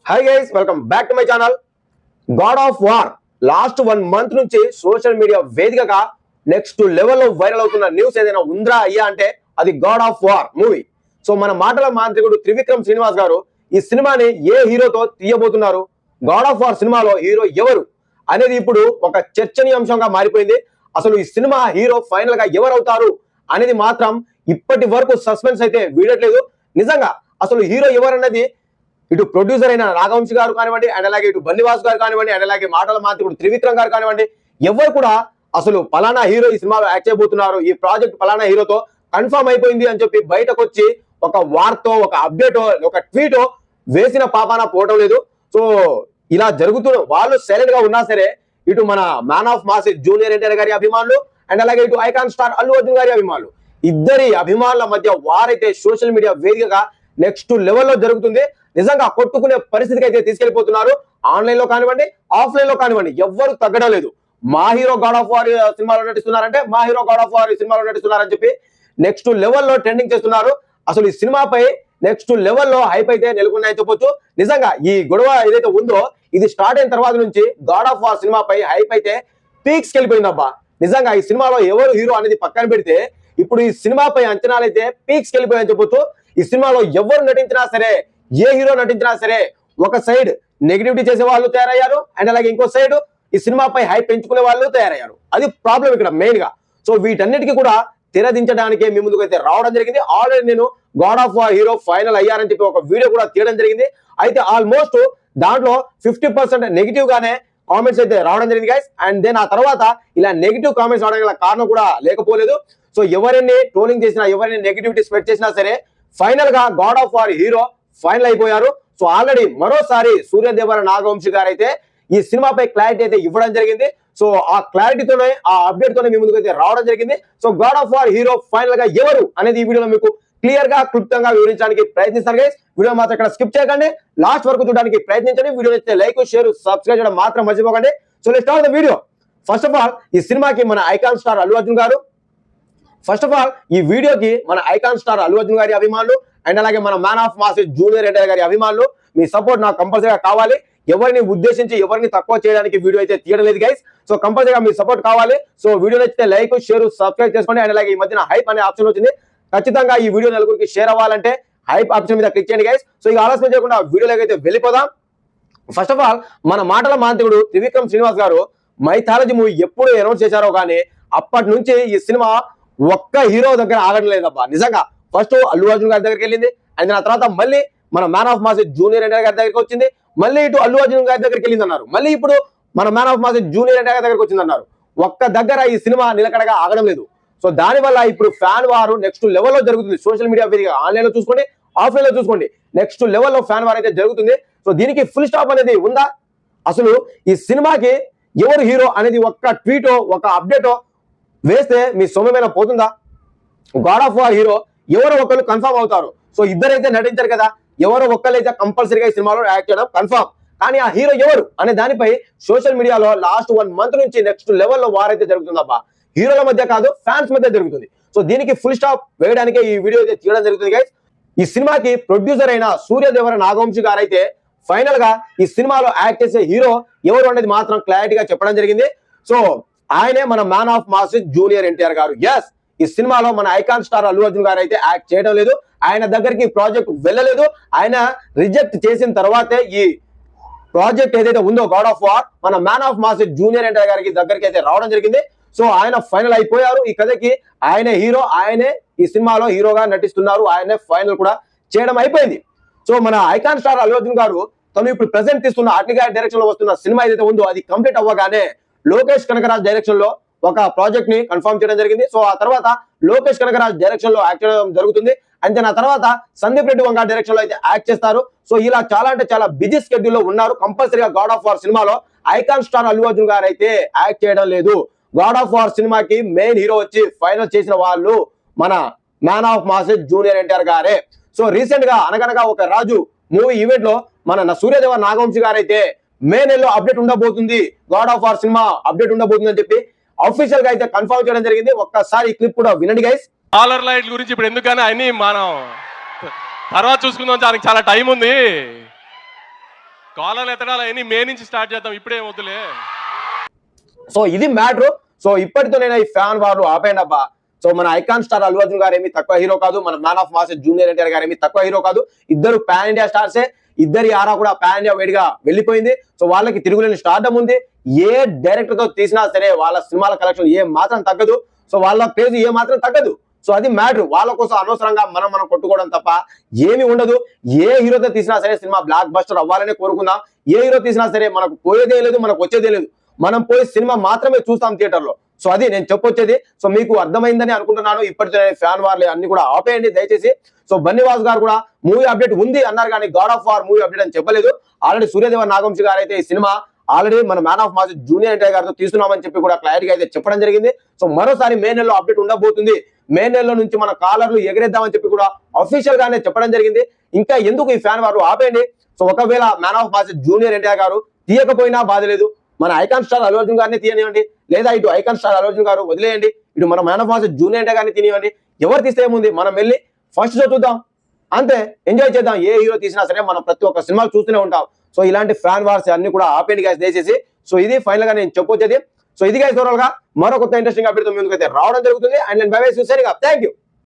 Hi guys, welcome back to my channel. God of war last 1 month నుంచి social media వేదికగా next లెవెల్లో viral అవుతున్న news ఏదైనా ఉందా అయ్యా అంటే అది God of war movie. So మన మాటల మాంత్రికుడు త్రివిక్రమ్ శ్రీనివాస్ గారు ఈ సినిమాని ఏ హీరోతో తీయబోతున్నారు, గాడ్ ఆఫ్ వార్ సినిమాలో హీరో ఎవరు అనేది ఇప్పుడు ఒక చర్చనీయాంశంగా మారిపోయింది. అసలు ఈ సినిమా హీరో ఫైనల్ గా ఎవరు అవుతారు అనేది మాత్రం ఇప్పటి వరకు సస్పెన్స్ అయితే వీడట్లేదు. నిజంగా అసలు హీరో ఎవరన్నది ఇటు ప్రొడ్యూసర్ అయిన నాగవంశి గారు కానివ్వండి, అండ్ అలాగే ఇటు బన్నివాస్ గారు కానివ్వండి, అండ్ అలాగే మాటల మాంత్రికుడు త్రివిక్రమ్ గారు కానివ్వండి, ఎవరు కూడా అసలు పలానా హీరో ఈ సినిమాలో యాక్ట్ చేయబోతున్నారు, ఈ ప్రాజెక్ట్ పలానా హీరోతో కన్ఫర్మ్ అయిపోయింది అని చెప్పి బయటకు వచ్చి ఒక వార్తో, ఒక అప్డేటో, ఒక ట్వీటో వేసిన పాపాన పోవటం లేదు. సో ఇలా జరుగుతున్న వాళ్ళు సైలెంట్ గా ఉన్నా సరే ఇటు మన man of mass junior NTR గారి అభిమానులు, అండ్ అలాగే ఇటు ఐకాన్ స్టార్ అల్లు అర్జున్ గారి అభిమానులు, ఇద్దరి అభిమానుల మధ్య వారైతే సోషల్ మీడియా వేదికగా నెక్స్ట్ లెవెల్లో జరుగుతుంది. నిజంగా కొట్టుకునే పరిస్థితికి అయితే తీసుకెళ్లిపోతున్నారు. ఆన్లైన్ లో కానివ్వండి, ఆఫ్లైన్ లో కానివ్వండి, ఎవ్వరు తగ్గడం లేదు. మా హీరో గాడ్ ఆఫ్ వార్ సినిమాలో నటిస్తున్నారంటే మా హీరో గాడ్ ఆఫ్ వార్ సినిమాలో నటిస్తున్నారని చెప్పి నెక్స్ట్ లెవెల్లో ట్రెండింగ్ చేస్తున్నారు. అసలు ఈ సినిమాపై నెక్స్ట్ లెవెల్లో హైప్ అయితే నెలకొన్నాయని చెప్పొచ్చు. నిజంగా ఈ గొడవ ఏదైతే ఉందో ఇది స్టార్ట్ అయిన తర్వాత నుంచి గాడ్ ఆఫ్ వార్ సినిమాపై హైప్ అయితే పీక్స్కి వెళ్ళిపోయిందబ్బా. నిజంగా ఈ సినిమాలో ఎవరు హీరో అనేది పక్కన పెడితే ఇప్పుడు ఈ సినిమాపై అంచనాలు అయితే పీక్స్కి వెళ్ళిపోయాయని చెప్పొచ్చు. ఈ సినిమాలో ఎవరు నటించినా సరే, ఏ హీరో నటించినా సరే, ఒక సైడ్ నెగిటివిటీ చేసే వాళ్ళు తయారయ్యారు, అండ్ అలాగే ఇంకో సైడ్ ఈ సినిమాపై హైప్ పెంచుకునే వాళ్ళు తయారయ్యారు. అది ప్రాబ్లం ఇక్కడ మెయిన్ గా. సో వీటన్నిటికీ కూడా తెరదించడానికే మీ ముందుకు అయితే రావడం జరిగింది. ఆల్రెడీ నేను God of war hero final అయ్యారని చెప్పి ఒక వీడియో కూడా తీయడం జరిగింది. అయితే ఆల్మోస్ట్ దాంట్లో 50% నెగిటివ్ గానే కామెంట్స్ అయితే రావడం జరిగింది గైస్. అండ్ దెన్ ఆ తర్వాత ఇలా నెగిటివ్ కామెంట్స్ రావడం గల కారణం కూడా లేకపోలేదు. సో ఎవరిని ట్రోలింగ్ చేసినా, ఎవరిని నెగిటివిటీ స్ప్రెడ్ చేసినా సరే ఫైనల్ గా God of war hero final అయిపోయారు. సో ఆల్రెడీ మరోసారి సూర్యదేవర నాగవంశి గారు అయితే ఈ సినిమాపై క్లారిటీ అయితే ఇవ్వడం జరిగింది. సో ఆ క్లారిటీతోనే, ఆ అప్డేట్ తోనే మీ ముందుకు అయితే రావడం జరిగింది. So God of war hero final గా ఎవరు అనేది ఈ వీడియోలో మీకు క్లియర్ గా, క్లుప్తంగా వివరించడానికి ప్రయత్నిస్తాను గైస్. వీడియో మాత్రం ఇక్కడ స్కిప్ చేయకండి, లాస్ట్ వరకు చూడడానికి ప్రయత్నించండి. వీడియో అయితే లైక్, షేర్, సబ్స్క్రైబ్ చేయడం మాత్రం మర్చిపోకండి. So let's start the video. First of all ఈ సినిమాకి మన ఐకాన్ స్టార్ అల్లు అర్జున్ గారు, ఫస్ట్ ఆఫ్ ఆల్ ఈ వీడియోకి మన ఐకాన్ స్టార్ అల్లు అర్జున్ గారి అభిమానులు, అండ్ అలాగే మన man of mass junior NTR గారి అభిమానులు, మీ సపోర్ట్ నాకు కంపల్సరీగా కావాలి. ఎవరిని ఉద్దేశించి ఎవరిని తక్కువ చేయడానికి వీడియో అయితే తీయడం లేదు గైస్. సో కంపల్సరీగా మీ సపోర్ట్ కావాలి. సో వీడియో నచ్చితే లైక్, షేర్, సబ్స్క్రైబ్ చేసుకోండి. అండ్ అలాగే ఈ మధ్యన హైప్ అనే ఆప్షన్ వచ్చింది, ఖచ్చితంగా ఈ వీడియో నలుగురికి షేర్ అవ్వాలంటే హైప్ ఆప్షన్ మీద క్లిక్ చేయండి గైస్. సో ఇక ఆలస్యం చేయకుండా వీడియోలోకి అయితే వెళ్ళిపోదాం. ఫస్ట్ ఆఫ్ ఆల్ మన మాటల మాంత్రికుడు త్రివిక్రమ్ శ్రీనివాస్ గారు మైథాలజీ మూవీ ఎప్పుడు అనౌన్స్ చేశారో కానీ అప్పటి నుంచి ఈ సినిమా ఒక్క హీరో దగ్గర ఆగడం లేదబ్బా. నిజంగా ఫస్ట్ అల్లు అర్జున్ గారి దగ్గరికి వెళ్ళింది, అండ్ ఆ తర్వాత మళ్ళీ మన man of mass junior NTR గారి దగ్గరికి వచ్చింది, మళ్ళీ ఇటు అల్లు అర్జున్ గారి దగ్గరికి వెళ్ళింది అన్నారు, మళ్ళీ ఇప్పుడు మన man of mass junior NTR దగ్గరికి వచ్చింది అన్నారు. ఒక్క దగ్గర ఈ సినిమా నిలకడగా ఆగడం లేదు. సో దానివల్ల ఇప్పుడు ఫ్యాన్ వారు నెక్స్ట్ లెవెల్లో జరుగుతుంది. సోషల్ మీడియా వేదిక ఆన్లైన్ లో చూసుకోండి, ఆఫ్లైన్ లో చూసుకోండి, నెక్స్ట్ లెవెల్లో ఫ్యాన్ వార్ అయితే జరుగుతుంది. సో దీనికి ఫుల్ స్టాప్ అనేది ఉందా? అసలు ఈ సినిమాకి ఎవరు హీరో అనేది ఒక్క ట్వీటో, ఒక అప్డేటో వేస్తే మీ సొమ్మైనా పోతుందా? గాడ్ ఆఫ్ వార్ హీరో ఎవరో ఒకరు కన్ఫర్మ్ అవుతారు. సో ఇద్దరైతే నటించారు కదా, ఎవరో ఒక్కరైతే కంపల్సరీగా ఈ సినిమాలో యాక్ట్ చేయడం కన్ఫర్మ్. కానీ ఆ హీరో ఎవరు అనే దానిపై సోషల్ మీడియాలో లాస్ట్ 1 మంత్ నుంచి నెక్స్ట్ లెవెల్లో వార్ అయితే జరుగుతుందబ్బా. హీరోల మధ్య కాదు, ఫ్యాన్స్ మధ్య జరుగుతుంది. సో దీనికి ఫుల్ స్టాప్ వేయడానికే ఈ వీడియో అయితే తీయడం జరుగుతుంది గైస్. ఈ సినిమాకి ప్రొడ్యూసర్ అయిన సూర్యదేవర నాగవంశి గారు అయితే ఫైనల్ గా ఈ సినిమాలో యాక్ట్ చేసే హీరో ఎవరు అనేది మాత్రం క్లారిటీగా చెప్పడం జరిగింది. సో ఆయనే మన man of mass junior NTR గారు. ఎస్, ఈ సినిమాలో మన ఐకాన్ స్టార్ అల్లు అర్జున్ గారు అయితే యాక్ట్ చేయడం లేదు, ఆయన దగ్గరికి ప్రాజెక్ట్ వెళ్ళలేదు. ఆయన రిజెక్ట్ చేసిన తర్వాతే ఈ ప్రాజెక్ట్ ఏదైతే ఉందో గాడ్ ఆఫ్ వార్ మన man of mass junior NTR గారికి దగ్గరికి అయితే రావడం జరిగింది. సో ఆయన ఫైనల్ అయిపోయారు. ఈ కథకి ఆయనే హీరో, ఆయనే ఈ సినిమాలో హీరోగా నటిస్తున్నారు, ఆయనే ఫైనల్ కూడా చేయడం అయిపోయింది. సో మన ఐకాన్ స్టార్ అల్లు అర్జున్ గారు తను ఇప్పుడు ప్రెసెంట్ తీస్తున్న అగ్నిగారి డైరెక్షన్ లో వస్తున్న సినిమా ఏదైతే ఉందో అది కంప్లీట్ అవ్వగానే లోకేష్ కనకరాజ్ డైరెక్షన్ లో ఒక ప్రాజెక్ట్ ని కన్ఫర్మ్ చేయడం జరిగింది. సో ఆ తర్వాత లోకేష్ కనకరాజ్ డైరెక్షన్ లో యాక్ట్ చేయడం జరుగుతుంది. అంటే ఆ తర్వాత సందీప్ రెడ్డి వంగ డైరెక్షన్ లో అయితే యాక్ట్ చేస్తారు. సో ఇలా చాలా అంటే చాలా బిజీ స్కెడ్యూల్ లో ఉన్నారు. కంపల్సరీగా గాడ్ ఆఫ్ వార్ సినిమాలో ఐకాన్ స్టార్ అల్లు అర్జున్ గారు అయితే యాక్ట్ చేయడం లేదు. గాడ్ ఆఫ్ వార్ సినిమాకి మెయిన్ హీరో వచ్చి ఫైనల్ చేసిన వాళ్ళు మన man of mass junior NTR గారే. సో రీసెంట్ గా అనగనగా ఒక రాజు మూవీ ఈవెంట్ లో మన సూర్యదేవ నాగవంశి గారు అయితే మే నెలలో అప్డేట్ ఉండబోతుంది, God of war cinema update ఉండబోతుంది అని చెప్పి అఫీషియల్ గా అయితే కన్ఫర్మ్ చేయడం జరిగింది. ఒక్కసారి ఈ క్లిప్ కూడా వినండి గైస్. కాలర్ లైట్ గురించి ఇప్పుడు ఎందుకని అన్ని మనం తర్వాత చూసుకుందాం, దానికి చాలా టైం ఉంది. కాలర్లు ఎత్తడాలు అవన్నీ మే నుంచి స్టార్ట్ చేద్దాం, ఇప్పుడే వద్దులే. సో ఇది మ్యాటర్. సో ఇప్పటితో నేను ఈ ఫ్యాన్ వార్లు ఆపేయండి అబ్బా. సో మన ఐకాన్ స్టార్ అల్లు అర్జున్ గారు ఏమి తక్కువ హీరో కాదు, మన man of mass junior NTR గారు ఏమి తక్కువ హీరో కాదు. ఇద్దరు పాన్ ఇండియా స్టార్సే, ఇద్దరి ఆరా కూడా పాన్ ఇండియా వేడిగా వెళ్ళిపోయింది. సో వాళ్ళకి తిరుగులేని స్టార్డమ్ ఉంది. ఏ డైరెక్టర్ తో తీసినా సరే వాళ్ళ సినిమాల కలెక్షన్ ఏ మాత్రం తగ్గదు. సో వాళ్ళ పేజ్ ఏ మాత్రం తగ్గదు. సో అది మ్యాటర్. వాళ్ళ కోసం అనవసరంగా మనం కొట్టుకోవడం తప్ప ఏమి ఉండదు. ఏ హీరోతో తీసినా సరే సినిమా బ్లాక్ బస్టర్ అవ్వాలని కోరుకుందాం. ఏ హీరో తీసినా సరే మనకు పోయేదే లేదు, మనకు వచ్చేదే లేదు. మనం పోయి సినిమా మాత్రమే చూస్తాం థియేటర్ లో. సో అది నేను చెప్పొచ్చేది. సో మీకు అర్థమైందని అనుకుంటున్నాను. ఇప్పటితో ఫ్యాన్ వార్లు అన్ని కూడా ఆపేయండి దయచేసి. సో బన్నీవాస్ గారు కూడా మూవీ అప్డేట్ ఉంది అన్నారు, కానీ God of war movie update అని చెప్పలేదు. ఆల్రెడీ సూర్యదేవ నాగవంశి గారు అయితే ఈ సినిమా ఆల్రెడీ మన man of mass junior NTR గారితో తీస్తున్నామని చెప్పి కూడా క్లారిటీగా అయితే చెప్పడం జరిగింది. సో మరోసారి మే నెలలో అప్డేట్ ఉండబోతుంది. మే నెలలో నుంచి మన కాలర్లు ఎగరేద్దామని చెప్పి కూడా అఫీషియల్ గానే చెప్పడం జరిగింది. ఇంకా ఎందుకు ఈ ఫ్యాన్ వారు ఆపేయండి. సో ఒకవేళ man of mass junior NTR గారు తీయకపోయినా బాధ లేదు, మన ఐకాన్ స్టార్ అల్లు అర్జున్ గారిని తీయనివ్వండి, లేదా ఇటు ఐకాన్ స్టార్ అల్లు అర్జున్ గారు వదిలేయండి, ఇటు మన man of mass junior NTR గారిని తీనివ్వండి. ఎవరు తీస్తే ఏముంది, మనం వెళ్ళి ఫస్ట్ షో చూద్దాం, అంతే, ఎంజాయ్ చేద్దాం. ఏ హీరో తీసినా సరే మనం ప్రతి ఒక్క సినిమాలు చూస్తూనే ఉంటాం. సో ఇలాంటి ఫ్యాన్ వార్స్ అన్ని కూడా ఆపేయండి గైస్ దయచేసి. సో ఇది ఫైనల్ గా నేను చెప్పొచ్చేది. సో ఇది గైస్ ఓవరాల్ గా మరో కొత్త ఇంట్రెస్టింగ్ అప్డేట్ ముందుకైతే రావడం జరుగుతుంది. అండ్ నేను by by signing off. Thank you.